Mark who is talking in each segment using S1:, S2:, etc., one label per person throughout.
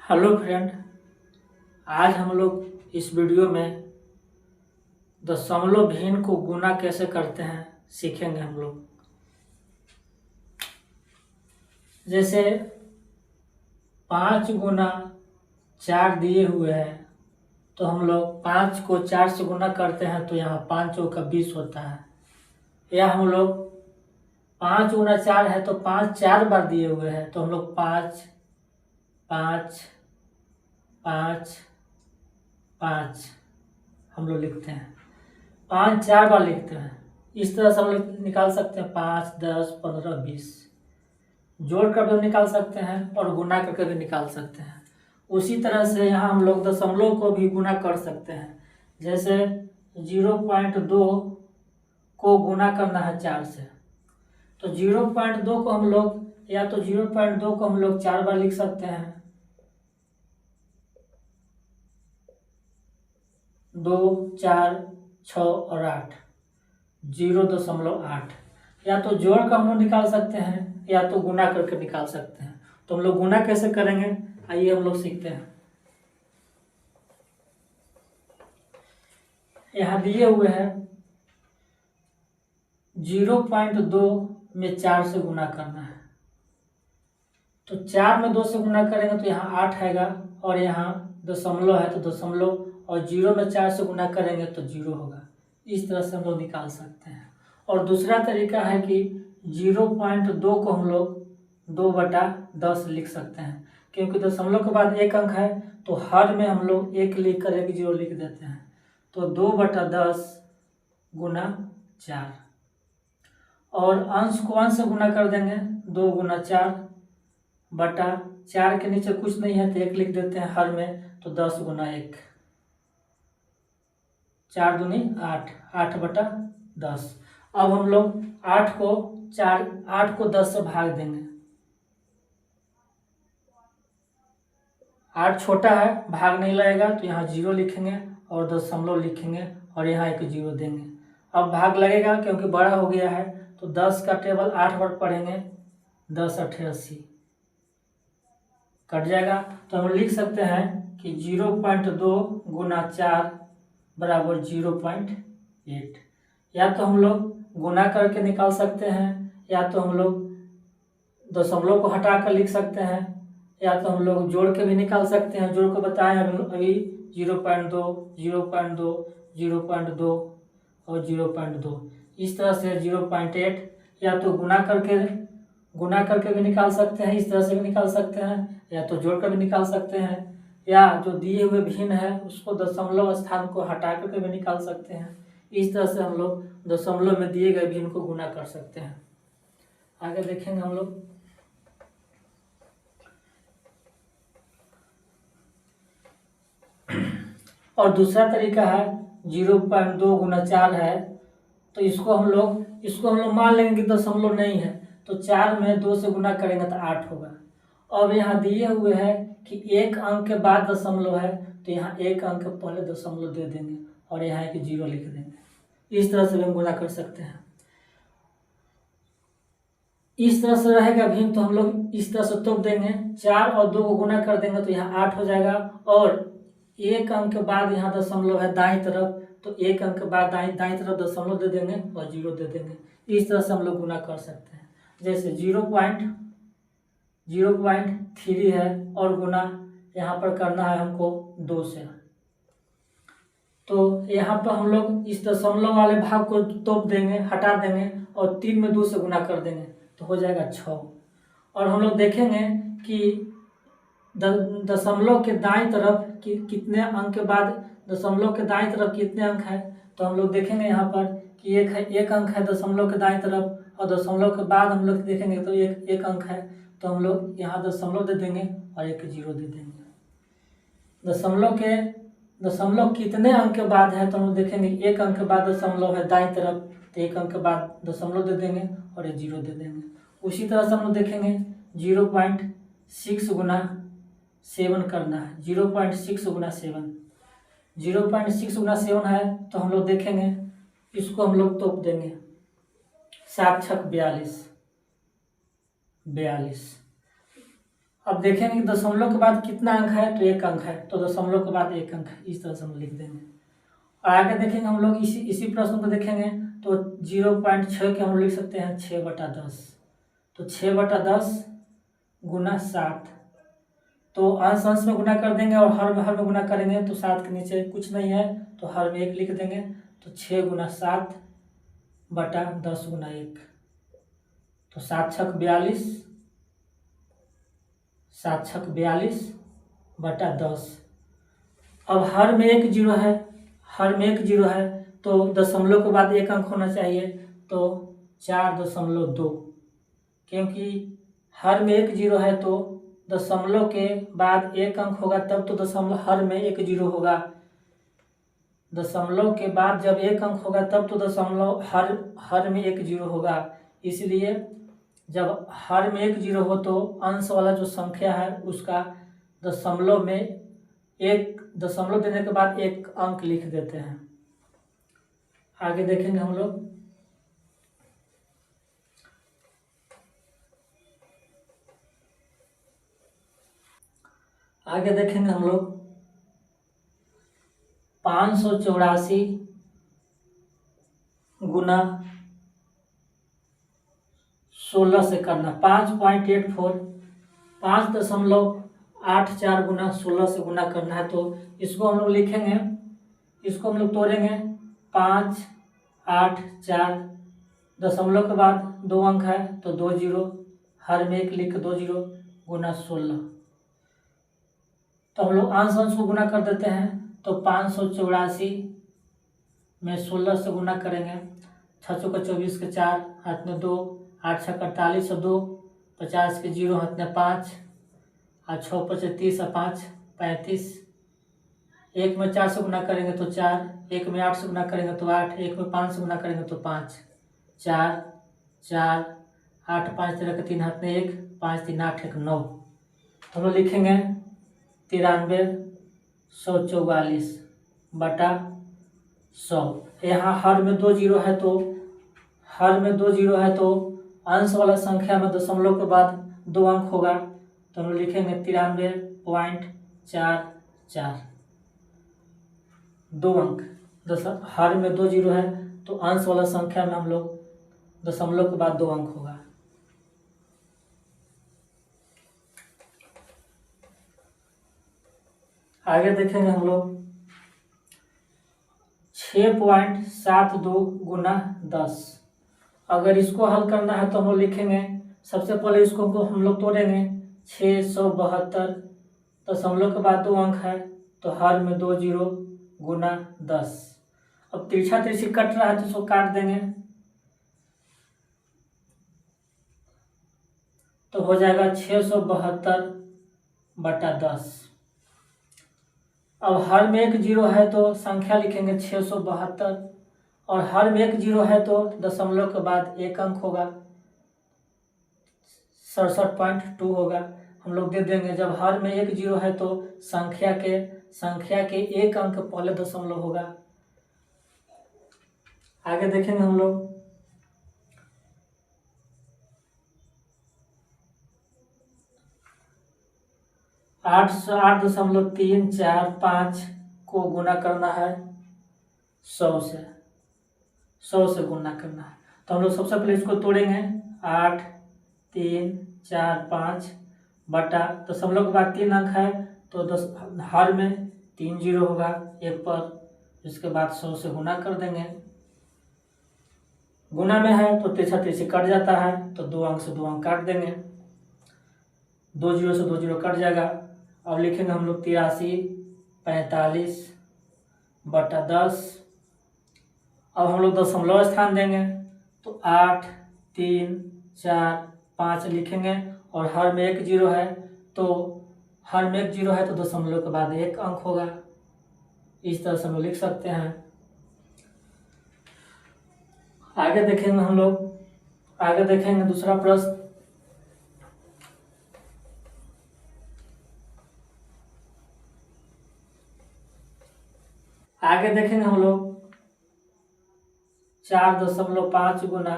S1: Hello friend, आज हम लोग इस वीडियो में दशमलव भिन्न को गुना कैसे करते हैं सीखेंगे हम लोग। जैसे 5 गुना 4 दिए हुए हैं तो हम लोग 5 को 4 से गुना करते हैं तो यहाँ 5 चौका 20 होता है। या हम लोग 5 गुना 4 है तो 5 4 बार दिए हुए हैं तो हम लोग 5 5 5 5 हम लोग लिखते हैं। 5 4 बार लिखते हैं। इस तरह से हम लोग निकाल सकते हैं 5 10 15 20। जोड़ कर भी निकाल सकते हैं और गुना करके भी निकाल सकते हैं। उसी तरह से यहाँ हम लोग दशमलव को भी गुना कर सकते हैं। जैसे 0.2 को गुना करना है 4 से तो 0.2 को हम लोग 4 बार लिख सकते हैं। 2 4 6 और 8 0.8 या तो जोड़ कर हम लोग निकाल सकते हैं या तो गुना करके निकाल सकते हैं। तो हम लोग गुना कैसे करेंगे आइए हम लोग सीखते हैं। यहाँ दिए हुए हैं 0.2 में 4 से गुना करना है तो 4 में 2 से गुना करेंगे तो यहाँ 8 आएगा और यहाँ दशमलव है तो दशमलव और 0 में 4 से गुना करेंगे तो 0 होगा। इस तरह से हम लोग निकाल सकते हैं। और दूसरा तरीका है कि 0.2 को हम लोग 2/10 लिख सकते हैं क्योंकि दशमलव के बाद एक अंक है तो हर में हम लोग एक लिख कर 1 0 लिख देते हैं तो 2/10 गुना 4 और अंश को अंश से गुना कर देंगे 2 गुना 4 बटा 4 के नीचे कुछ नहीं है तो 1 लिख देते हैं हर में तो 10 गुना 1 4 दूनी 8 8/10। अब हम लोग 8 को 10 से भाग देंगे। 8 छोटा है भाग नहीं लगेगा तो यहाँ 0 लिखेंगे और दशमलव लिखेंगे और यहाँ एक 0 देंगे। अब भाग लगेगा क्योंकि बड़ा हो गया है तो 10 का टेबल 8 बार पढ़ेंगे 10 8 80 कट जाएगा। तो हम लिख सकते हैं कि 0.2 गुना 4 बराबर 0.8। या तो हम लोग गुना करके निकाल सकते हैं या तो हम लोग दशमलव को हटा कर लिख सकते हैं या तो हम लोग जोड़ के भी निकाल सकते हैं। जोड़ के बताएं अभी 0.2 0.2 0.2 और 0.2 इस तरह से 0.8। या तो गुना करके भी निकाल सकते हैं, इस तरह से भी निकाल सकते हैं या तो जोड़ कर भी निकाल सकते हैं या जो दिए हुए भिन्न है उसको दशमलव स्थान को हटा करके भी निकाल सकते हैं। इस तरह से हम लोग दशमलव में दिए गए भिन्न को गुना कर सकते हैं। आगे देखेंगे हम लोग। और दूसरा तरीका है 0.2 गुना 4 है तो इसको हम लोग मान लेंगे कि दशमलव नहीं है तो 4 में 2 से गुना करेंगे तो 8 होगा। अब यहाँ दिए हुए है कि एक अंक के बाद दशमलव है तो यहाँ एक अंक के पहले दशमलव दे देंगे और यहाँ एक 0 लिख देंगे। इस तरह से भी हम गुना कर सकते हैं। इस तरह से रहेगा भिन्न तो हम लोग इस तरह से तोप देंगे। 4 और 2 को गुना कर देंगे तो यहाँ 8 हो जाएगा और एक अंक के बाद यहाँ दशमलव है दाईं तरफ तो एक अंक के बाद दाईं तरफ दशमलव दे देंगे और 0 दे देंगे। इस तरह से हम लोग गुना कर सकते हैं। जैसे 0.3 है और गुना यहाँ पर करना है हमको 2 से तो यहाँ पर हम लोग इस दशमलव वाले भाग को तोप देंगे, हटा देंगे और 3 में 2 से गुना कर देंगे तो हो जाएगा 6। और हम लोग देखेंगे कि दशमलव के दाईं तरफ कितने अंक के बाद दशमलव के दाईं तरफ कितने अंक है तो हम लोग देखेंगे यहाँ पर कि एक अंक है दशमलव के दाईं तरफ और दशमलव के बाद हम लोग देखेंगे तो एक अंक है तो हम लोग यहाँ दशमलव दे देंगे और एक 0 दे देंगे। दशमलव कितने अंक के बाद है तो हम देखेंगे एक अंक के बाद दशमलव है दाईं तरफ तो एक अंक के बाद दशमलव दे देंगे और एक 0 दे देंगे। उसी तरह से हम लोग देखेंगे 0.6 गुना 7 करना है। 0.6 गुना 7 0.6 गुना 7 है तो हम लोग देखेंगे इसको हम लोग तोप देंगे 7 छक 42 अब देखेंगे कि दशमलव के बाद कितना अंक है, तो 1 अंक है, तो दशमलव के बाद 1 अंक है, इस तरह से हम लिख देंगे। और आगे देखेंगे हम लोग इसी प्रश्न को देखेंगे तो 0.6 के हम लोग लिख सकते हैं 6/10, तो 6/10 गुना 7, तो अंश अंश में गुना कर देंगे और हर में गुना करेंगे, तो 7 के नीचे कुछ नहीं है तो हर में 1 लिख देंगे, तो 6 गुना 7/10 गुना 1, तो 7 छक 42, 7 छक 42/10। अब हर में 1 जीरो है, हर में 1 जीरो है, तो दशमलव के बाद 1 अंक होना चाहिए, तो 4.2, क्योंकि हर में 1 जीरो है तो दशमलव के बाद 1 अंक होगा तब तो दशमलव हर में 1 जीरो होगा, दशमलव के बाद जब 1 अंक होगा तब तो दशमलव हर में 1 जीरो होगा, इसलिए जब हर में 1 जीरो हो तो अंश वाला जो संख्या है उसका दशमलव में 1 दशमलव देने के बाद 1 अंक लिख देते हैं। आगे देखेंगे हम लोग, आगे देखेंगे हम लोग 584 गुना 16 से करना, 5.84, 5.84 गुना 16 से गुना करना है, तो इसको हम लोग लिखेंगे, इसको हम लोग तोड़ेंगे, 5, 8, 4, दशमलव के बाद 2 अंक है तो 2 जीरो, हर में 1 लिख 2 जीरो गुना 16, तो हम लोग अंश अंश को गुना कर देते हैं, तो 584 में 16 से गुना करेंगे, 6 चौका 24 के 4, हाथ में 2, 8 छक 48 और 2, 50 के 0 हाथ में 5, और 6 5 30 और 5 35, 1 में 4 से गुना करेंगे तो 4, 1 में 8 से गुना करेंगे तो 8, 1 में 5 से गुना करेंगे तो 5, 4 4 8 5 13 के 3 हाथ में 1, 5 3 8 1 9, हम लोग लिखेंगे 93,144/100। यहाँ हर में 2 जीरो है तो अंश वाला संख्या में दशमलव के बाद 2 अंक होगा, तो हम लोग लिखेंगे 93.44, 2 अंक, हर में 2 जीरो है तो अंश वाला संख्या में हम लोग दशमलव के बाद 2 अंक होगा। आगे देखेंगे हम लोग 6.72 गुना 10, अगर इसको हल करना है तो हम लोग लिखेंगे, सबसे पहले इसको हम लोग तोड़ेंगे, 672, दशमलव के बाद 2 अंक है तो हर में 2 जीरो गुना 10, अब तिरछा तिरछी कट रहा है तो इसको काट देंगे, तो हो जाएगा 672/10। अब हर में 1 जीरो है तो संख्या लिखेंगे 672, और हर में 1 जीरो है तो दशमलव के बाद 1 अंक होगा, 67.2 होगा, हम लोग दे देंगे, जब हर में 1 जीरो है तो संख्या के 1 अंक पहले दशमलव होगा। आगे देखेंगे हम लोग 8.345 को गुना करना है 100 से गुना करना है, तो हम लोग सबसे पहले इसको तोड़ेंगे, 8 3 4 5 बटा दशमलव के बाद 3 अंक है तो हर में 3 जीरो होगा 1 पर, इसके बाद 100 से गुना कर देंगे, गुना में है तो तिरछा तिरछी कट जाता है तो 2 अंक से 2 अंक काट देंगे, 2 जीरो से 2 जीरो कट जाएगा। अब लिखेंगे हम लोग 83.45/10, अब हम लोग दशमलव स्थान देंगे तो 8 3 4 5 लिखेंगे, और हर में 1 जीरो है तो दशमलव के बाद 1 अंक होगा, इस तरह से हम लोग लिख सकते हैं। आगे देखेंगे हम लोग, आगे देखेंगे दूसरा प्रश्न, आगे देखेंगे हम लोग 4.5 गुना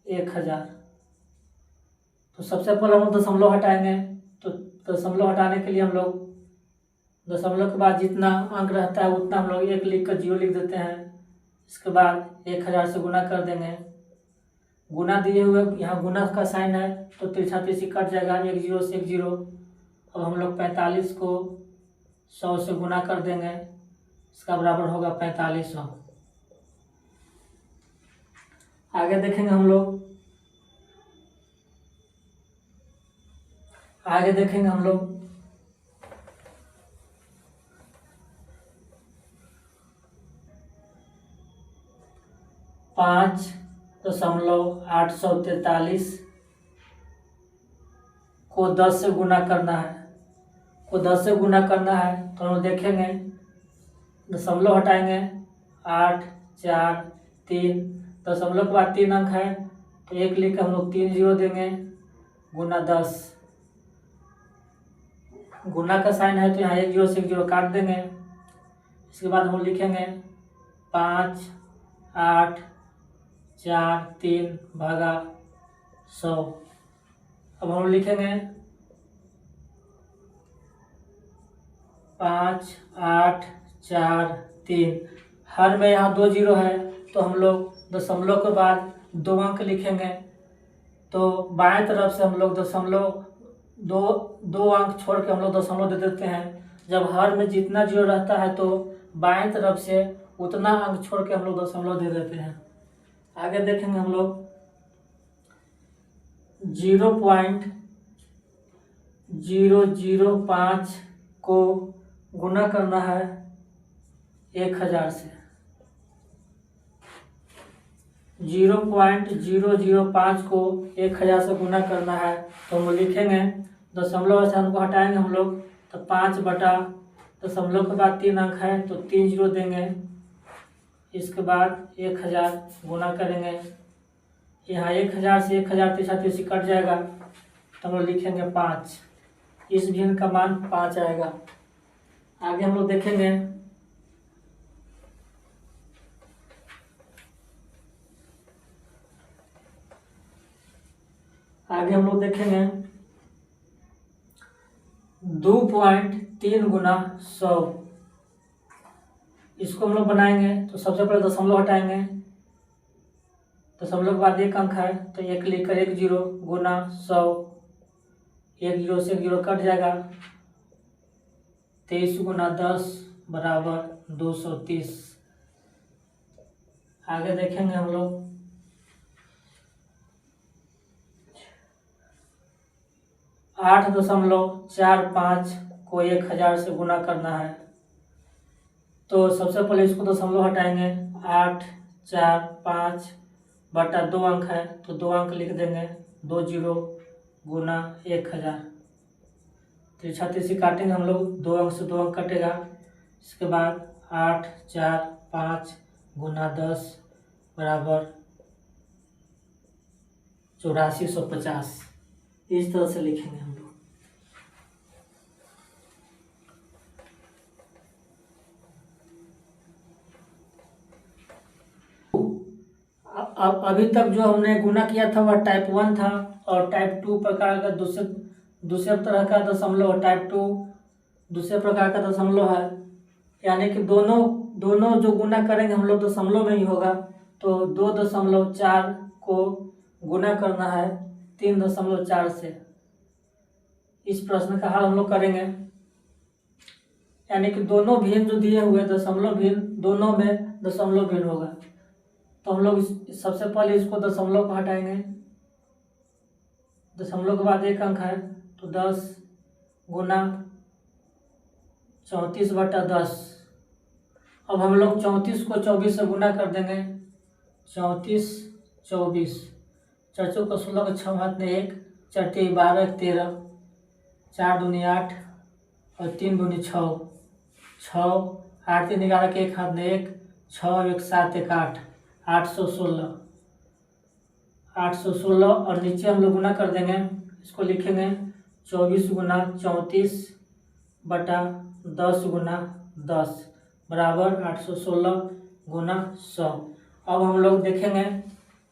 S1: 1000, तो सबसे पहले हम दशमलव हटाएंगे तो दशमलव हटाने के लिए हम लोग दशमलव के बाद जितना अंक रहता है उतना हम लोग 1 लिख कर 0 लिख देते हैं। इसके बाद 1000 से गुना कर देंगे। गुना दिए हुए यहाँ गुना का साइन है तो तिरछा तिरछी कट जाएगा, 1 0 से 1 0। अब हम लोग 45 को 100 से गुना कर देंगे, इसका बराबर होगा 4500। आगे देखेंगे हम लोग, आगे देखेंगे हम लोग 5.843 को 10 से गुना करना है, को 10 से गुना करना है तो हम देखेंगे दशमलव हटाएंगे 8 4 3, दशमलव के बाद 3 अंक है तो 1 लिख हम लोग 3 0 देंगे, गुना 10। गुना का साइन है तो यहाँ 1 0 से 1 0 काट देंगे। इसके बाद हम लिखेंगे 5 8 4 3 भागा 100। अब हम लिखेंगे 5 8 4 3, हर में यहाँ 2 0 है तो हम लोग दशमलव के बाद 2 अंक लिखेंगे। तो बाएं तरफ से हम लोग दशमलव दो अंक छोड़ के हम लोग दशमलव दे देते हैं। जब हर में जितना 0 रहता है तो बाएं तरफ से उतना अंक छोड़ के हम लोग दशमलव दे देते हैं। आगे देखेंगे हम लोग 0.005 को गुना करना है 1000 से। 0.005 को 1000 से गुना करना है तो हम लिखेंगे दशमलव स्थान को हटाएंगे हम लोग तो 5 बटा दशमलव के बाद 3 अंक है तो 3 0 देंगे। इसके बाद 1000 गुना करेंगे, यहाँ 1000 से 1000 तिरछा तिरछी कट जाएगा तो हम लोग लिखेंगे 5। इस भिन्न का मान 5 आएगा। आगे हम लोग देखेंगे आगे हम लोग देखेंगे 2.3 गुना 100। इसको हम लोग बनाएंगे तो सबसे पहले दशमलव हटाएंगे, दशमलव के बाद 1 अंक है तो 1 लिख कर 1 0 गुना 100, 1 0 से 1 0 कट जाएगा, 23 गुना 10 बराबर 230। आगे देखेंगे हम लोग 8.45 को 1000 से गुना करना है तो सबसे पहले इसको दशमलव हटाएंगे, 8 4 5 बटा 2 अंक है तो 2 अंक लिख देंगे, 2 0 गुना 1000। तिरछा तिरछी काटेंगे हम लोग, 2 अंक से 2 अंक कटेगा। इसके बाद 8 4 5 गुना 10 बराबर 8450। इस तरह से लिखेंगे हम लोग। अब अभी तक जो हमने गुना किया था वह टाइप 1 था और टाइप 2 प्रकार का दूसरे तरह का दशमलव, टाइप 2 दूसरे प्रकार का दशमलव है। यानी कि दोनों जो गुना करेंगे हम लोग दशमलव में ही होगा। तो 2.4 को गुना करना है 3.4 से। इस प्रश्न का हल हम लोग करेंगे, यानी कि दोनों भिन्न जो दिए हुए दशमलव भिन्न, दोनों में दशमलव भिन्न होगा। तो हम लोग सबसे पहले इसको दशमलव को हटाएंगे, दशमलव के बाद 1 अंक है तो 10 गुना 34 बटा 10। अब हम लोग 34 को 24 से गुना कर देंगे, 34 24, 4 को 16 को 6 हाथ में 1, 4 12 13, 4 दूनी 8 और 3 दूनी 6, 6 8 3 11 के 1 हाथ में 1, 6 1 7 1 8, 816 और नीचे हम लोग गुना कर देंगे। इसको लिखेंगे 24 गुना 34 बटा 10 गुना 10 बराबर 816 गुना 100। अब हम लोग देखेंगे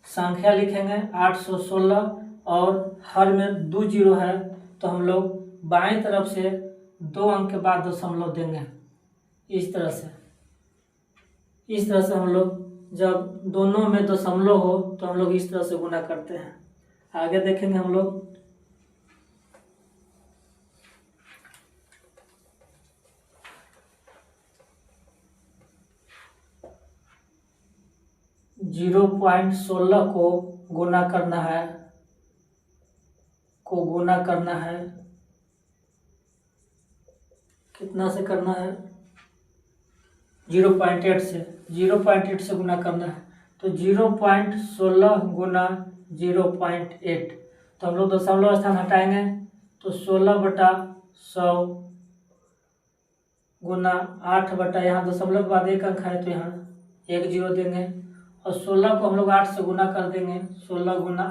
S1: संख्या लिखेंगे 816 और हर में 2 0 है तो हम लोग बाएं तरफ से 2 अंक के बाद दशमलव देंगे। इस तरह से हम लोग जब दोनों में दशमलव हो तो हम लोग इस तरह से गुना करते हैं। आगे देखेंगे हम लोग 0.16 को गुना करना है कितना से करना है 0.8 से गुना करना है। तो 0.16 गुना 0.8, तो हम लोग दशमलव स्थान हटाएंगे तो 16/100 गुना 8 यहाँ दशमलव के बाद 1 अंक है तो यहाँ 1 0 देंगे और 16 को हम लोग 8 से गुना कर देंगे। 16 गुना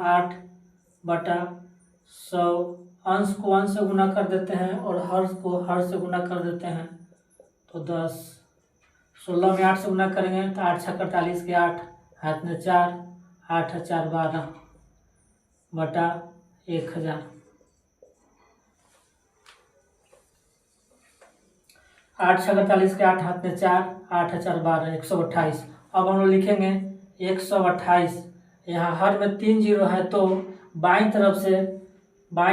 S1: 8/100, अंश को अंश से गुना कर देते हैं और हर को हर से गुना कर देते हैं तो 10। 16 में 8 से गुना करेंगे तो 8 छक्का 48 के 8 हाथ में 4, 8 4 12/1000। 8 छक्का 48 के 8 हाथ में 4, 8 4 12 128। अब हम लोग लिखेंगे 128। यहाँ हर में 3 0 है तो बाईं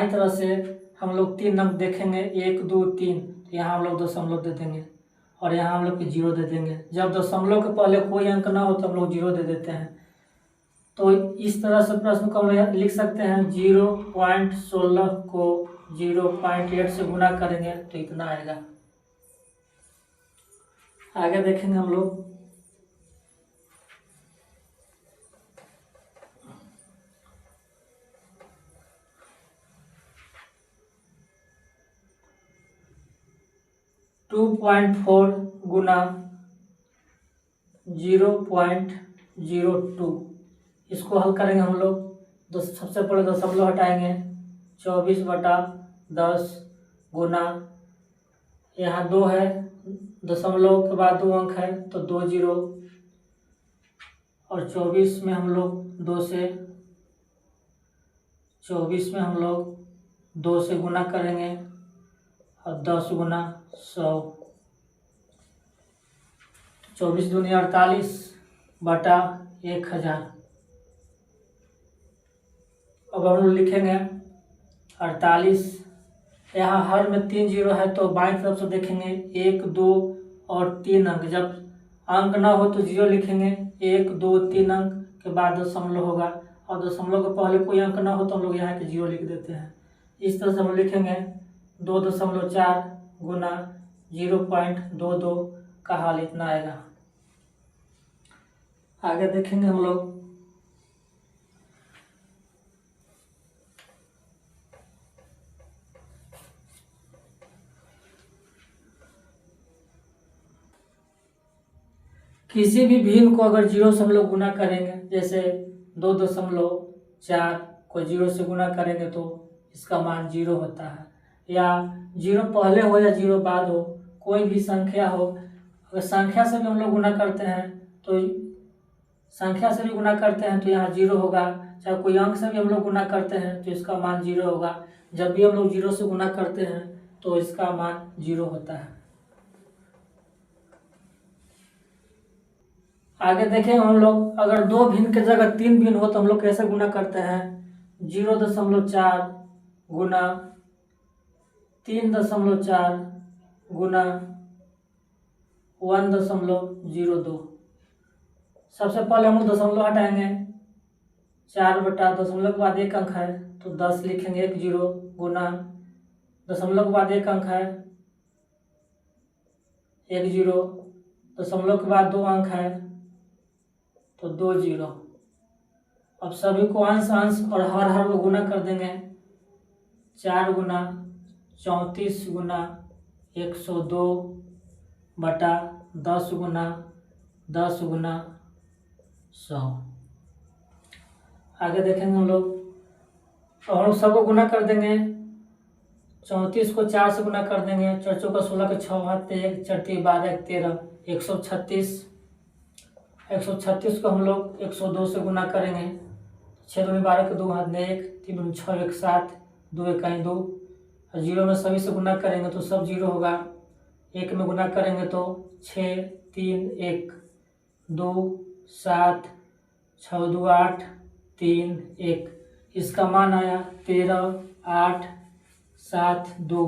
S1: तरफ से हम लोग 3 अंक देखेंगे 1 2 3, तो यहाँ हम लोग दशमलव दे देंगे और यहाँ हम लोग 0 दे देंगे। जब दशमलव के पहले कोई अंक ना हो तो हम लोग 0 दे देते हैं। तो इस तरह से प्रश्न को हम लिख सकते हैं 0.16 को 0.8 से गुना करेंगे तो इतना आएगा। आगे देखेंगे हम लोग 2.4 गुना 0.02, इसको हल करेंगे हम लोग। तो सबसे पहले दशमलव हटाएंगे 24/10 गुना, यहाँ 2 है, दशमलव के बाद 2 अंक है तो 2 0 और 24 में हम लोग 2 से गुना करेंगे और 10 गुना 100, 24 दूनी 48/1000। अब हम लोग लिखेंगे 48। यहाँ हर में 3 0 है तो बाईं तरफ से देखेंगे 1 2 और 3 अंक। जब अंक ना हो तो 0 लिखेंगे, 1 2 3 अंक के बाद दशमलव होगा और दशमलव के पहले कोई अंक ना हो तो हम लोग यहाँ के 0 लिख देते हैं। इस तरह से हम लिखेंगे 2.4 गुना 0.22 का हल इतना आएगा। आगे देखेंगे हम लोग किसी भी भिन्न को अगर 0 से हम लोग गुना करेंगे, जैसे 2.4 को 0 से गुना करेंगे तो इसका मान 0 होता है। या 0 पहले हो या 0 बाद हो, कोई भी संख्या हो, अगर संख्या से भी हम लोग गुना करते हैं तो यहाँ 0 होगा। चाहे कोई अंक से भी हम लोग गुना करते हैं तो इसका मान 0 होगा। जब भी हम लोग 0 से गुना करते हैं तो इसका मान 0 होता है। आगे देखें हम लोग अगर 2 भिन्न के जगह 3 भिन्न हो तो हम लोग कैसे गुना करते हैं। 0.4 गुना 3.4 गुना 1.02। सबसे पहले हम लोग दशमलव हटाएंगे, 4/दशमलव के बाद 1 अंक है तो 10 लिखेंगे, 1 0 गुना दशमलव के बाद 1 अंक है 1 0, दशमलव के बाद 2 अंक है तो 2 0। अब सभी को अंश और हर को गुना कर देंगे। 4 गुना 34 गुना 102/10 गुना 10 गुना 100। आगे देखेंगे हम लोग तो हम लोग सबको गुना कर देंगे। 34 को 4 से गुना कर देंगे, 4 चौका 16 के 6 हाथ 1 4 3 12 13 136। 136 को हम लोग 102 से गुना करेंगे, 6 दूनी 12 के 2 हाथ में 1 3 दूनी 6 1 7 2 1 2 और 0 में सभी से गुना करेंगे तो सब 0 होगा। 1 में गुना करेंगे तो 6 3 1 2 7 6 2 8 3 1। इसका मान आया 13 8 7 2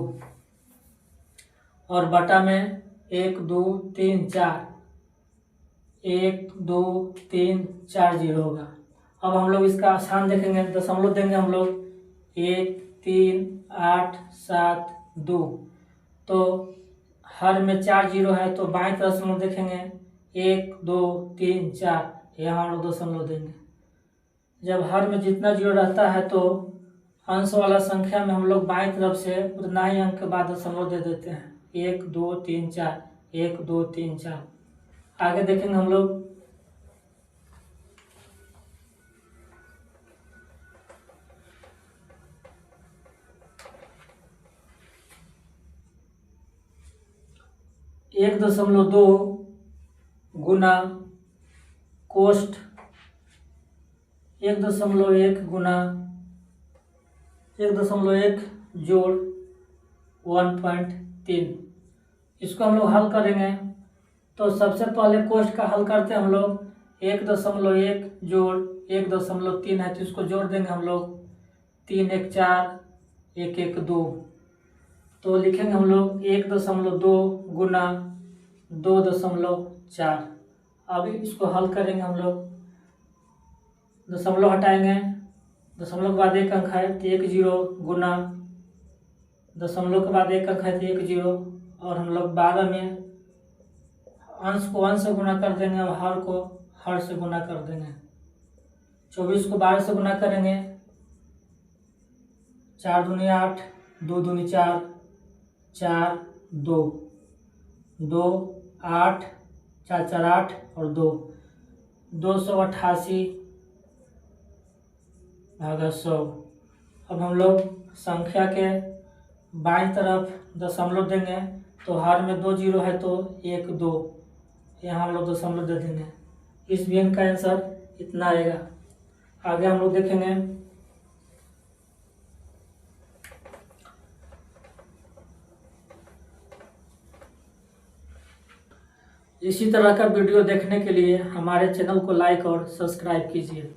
S1: और बटा में 1 2 3 4 1 2 3 4 0 होगा। अब हम लोग इसका आसान देखेंगे, दशमलव देंगे हम लोग 1 3 8 7 2। तो हर में 4 0 है तो बाईं तरफ से हम लोग देखेंगे 1 2 3 4, यहाँ हम लोग दशमलव देंगे। जब हर में जितना 0 रहता है तो अंश वाला संख्या में हम लोग बाईं तरफ से उतना ही अंक के बाद दशमलव दे देते हैं। 1 2 3 4 1 2 3 4। आगे देखेंगे हम लोग एक 1.2 गुना कोष्ठ 1.1 गुना 1.1 जोड़ 1.3। इसको हम लोग हल करेंगे तो सबसे पहले कोष्ठ का हल करते हैं हम लोग। 1.1 जोड़ 1.3 है तो इसको जोड़ देंगे हम लोग। 3 1 4 1 1 2। तो लिखेंगे हम लोग 1.2 गुना 2.4। अब इसको हल करेंगे हम लोग। दशमलव हटाएंगे, दशमलव के बाद 1 अंक है तो 1 0 गुना दशमलव के बाद 1 अंक है तो 1 0। और हम लोग 12 में अंश को अंश से गुना कर देंगे और हर को हर से गुना कर देंगे। 24 को 12 से गुना करेंगे। 4 दूनी 8 2 दूनी 4 4 2 2 8 4 4 8 और 2 288 भागा 100। अब हम लोग संख्या के बाईं तरफ दशमलव देंगे तो हर में 2 0 है तो 1 2, यहाँ हम लोग दशमलव दे देंगे। इस व्यंग का आंसर इतना आएगा। आगे हम लोग देखेंगे इसी तरह का वीडियो देखने के लिए हमारे चैनल को लाइक और सब्सक्राइब कीजिए।